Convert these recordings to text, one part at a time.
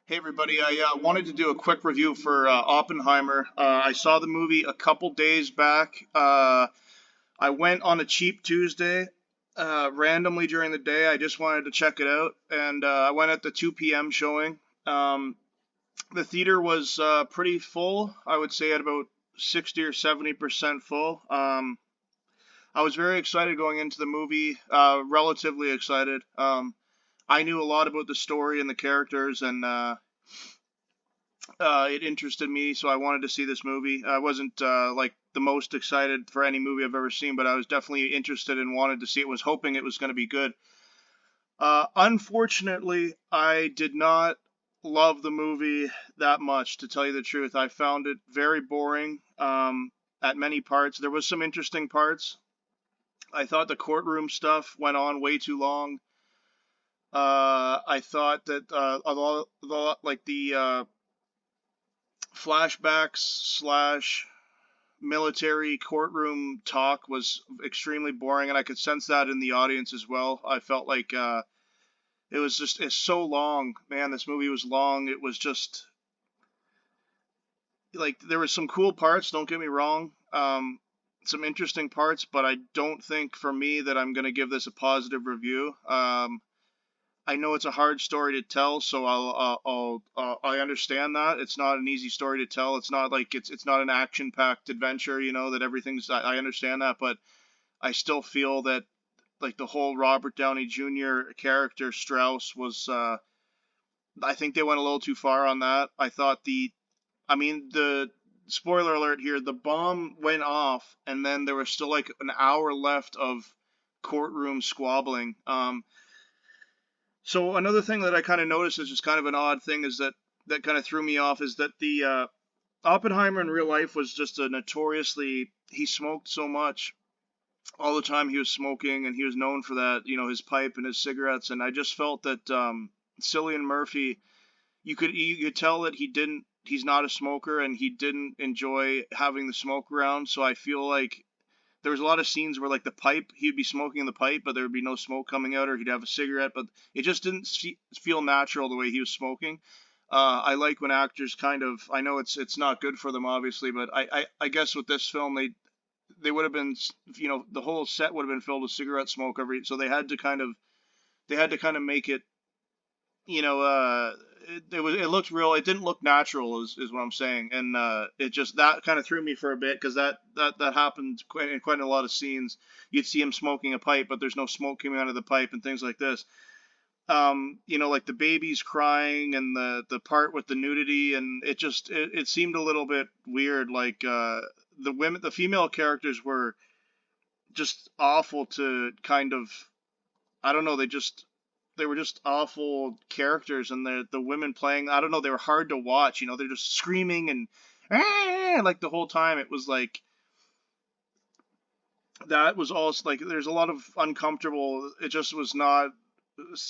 Hey everybody, I wanted to do a quick review for Oppenheimer. I saw the movie a couple days back. I went on a cheap Tuesday, randomly during the day. I just wanted to check it out, and I went at the 2 p.m. showing. Um, the theater was pretty full. I would say at about 60 or 70% full. I was very excited going into the movie, relatively excited. I knew a lot about the story and the characters, and it interested me, so I wanted to see this movie. I wasn't like the most excited for any movie I've ever seen, but I was definitely interested and wanted to see it. Was hoping it was going to be good. Unfortunately, I did not love the movie that much. To tell you the truth, I found it very boring at many parts. There was some interesting parts. I thought the courtroom stuff went on way too long. I thought that like the flashbacks slash military courtroom talk was extremely boring, and I could sense that in the audience as well. I felt like it's so long, man. This movie was long. It was just like there were some cool parts. Don't get me wrong. Some interesting parts, but I don't think for me that I'm gonna give this a positive review. I know it's a hard story to tell, so I understand that it's not an easy story to tell. It's not like it's not an action-packed adventure, that everything's. I understand that, but I still feel that like the whole Robert Downey Jr. character Strauss was. I think they went a little too far on that. I thought the spoiler alert here, the bomb went off, and then there was still like an hour left of courtroom squabbling. So another thing that I kind of noticed is just kind of an odd thing is that kind of threw me off is that the Oppenheimer in real life was just a notoriously he smoked so much all the time he was smoking, and he was known for that, his pipe and his cigarettes, and I just felt that Cillian Murphy, you could tell that he's not a smoker, and he didn't enjoy having the smoke around. So I feel like there was a lot of scenes where like the pipe he'd be smoking in the pipe, but there would be no smoke coming out, or he'd have a cigarette, but it just didn't feel natural the way he was smoking. I like when actors kind of, I know it's not good for them obviously, but I guess with this film they would have been, the whole set would have been filled with cigarette smoke so they had to kind of make it, you know, it looked real. It didn't look natural, is what I'm saying, and it just that kind of threw me for a bit because that happened quite in a lot of scenes. You'd see him smoking a pipe, but there's no smoke coming out of the pipe and things like this. Like the babies crying and the part with the nudity, and it seemed a little bit weird. Like the female characters were just awful to kind of, I don't know, they were just awful characters, and the women playing, I don't know, they were hard to watch. They're just screaming and like the whole time. It was like that was all like there's a lot of uncomfortable. It just was not.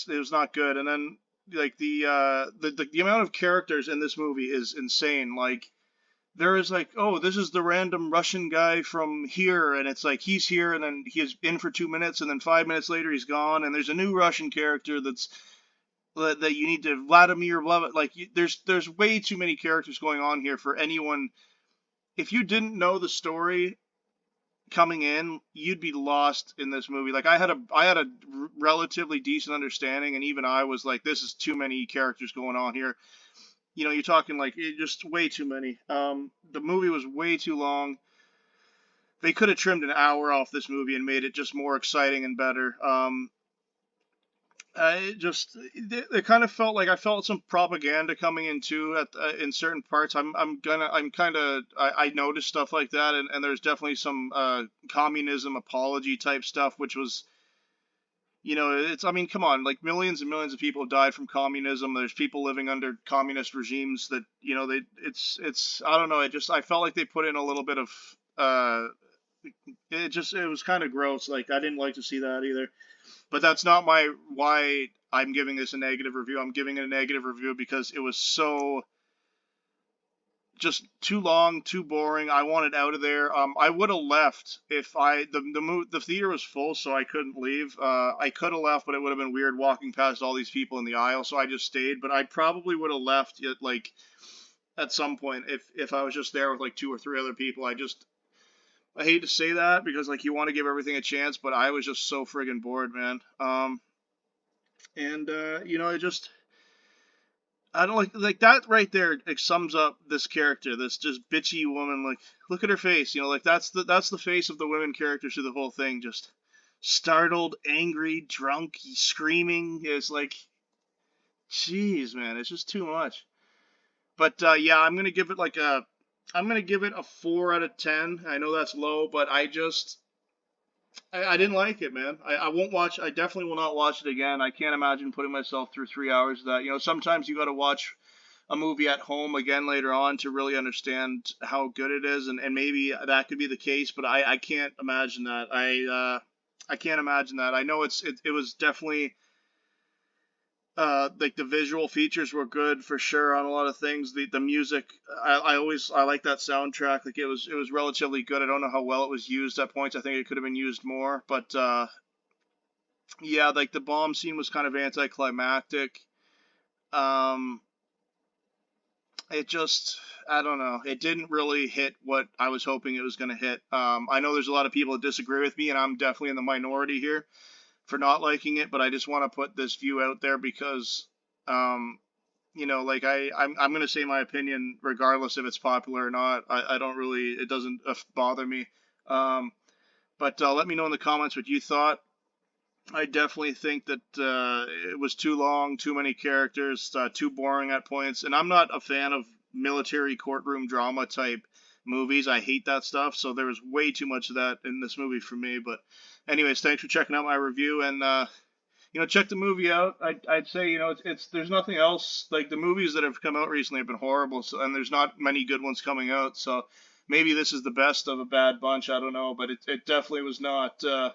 It was not good. And then like the amount of characters in this movie is insane. Like there is like, oh, this is the random Russian guy from here, and it's like he's here, and then he's in for 2 minutes, and then 5 minutes later he's gone, and there's a new Russian character that you need to Vladimir blah, blah, like there's way too many characters going on here for anyone. If you didn't know the story coming in, you'd be lost in this movie. Like I had a relatively decent understanding, and even I was like, this is too many characters going on here. You're talking like just way too many. The movie was way too long. They could have trimmed an hour off this movie and made it just more exciting and better. It kind of felt like I felt some propaganda coming in too in certain parts. I noticed stuff like that, and there's definitely some communism apology type stuff, which was, I mean, come on, like millions and millions of people have died from communism. There's people living under communist regimes that, I don't know, I felt like they put in a little bit of, it was kind of gross. Like, I didn't like to see that either. But that's not why I'm giving this a negative review. I'm giving it a negative review because it was so, just too long, too boring. I wanted out of there. I would have left if the theater was full, so I couldn't leave. I could have left, but it would have been weird walking past all these people in the aisle, so I just stayed. But I probably would have left at like at some point if I was just there with like two or three other people. I hate to say that because like you want to give everything a chance, but I was just so friggin' bored, man. And you know, it just I don't like that right there. It sums up this character, this just bitchy woman. Like, look at her face. You know, like that's the face of the women characters through the whole thing. Just startled, angry, drunk, screaming. It's like, jeez, man, it's just too much. But yeah, I'm gonna give it a 4 out of 10. I know that's low, but I didn't like it, man. I won't watch. I definitely will not watch it again. I can't imagine putting myself through 3 hours of that. You know, sometimes you got to watch a movie at home again later on to really understand how good it is, and maybe that could be the case. But I can't imagine that. I can't imagine that. I know it was definitely like the visual features were good for sure on a lot of things. The music, I like that soundtrack. Like it was relatively good. I don't know how well it was used at points. I think it could have been used more. But yeah, like the bomb scene was kind of anticlimactic. Um, it just I don't know. It didn't really hit what I was hoping it was going to hit. I know there's a lot of people that disagree with me, and I'm definitely in the minority here for not liking it, but I just want to put this view out there because, you know, like I'm going to say my opinion regardless if it's popular or not. I don't really, it doesn't bother me. Um, but let me know in the comments what you thought. I definitely think that it was too long, too many characters, too boring at points, and I'm not a fan of military courtroom drama type movies. I hate that stuff, so there was way too much of that in this movie for me. But anyways, thanks for checking out my review, and you know, check the movie out. I'd say, you know, it's there's nothing else like the movies that have come out recently have been horrible, so, and there's not many good ones coming out. So maybe this is the best of a bad bunch. I don't know, but it definitely was not the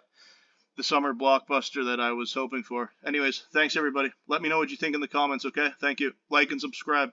summer blockbuster that I was hoping for. Anyways, thanks everybody. Let me know what you think in the comments, okay? Thank you. Like and subscribe.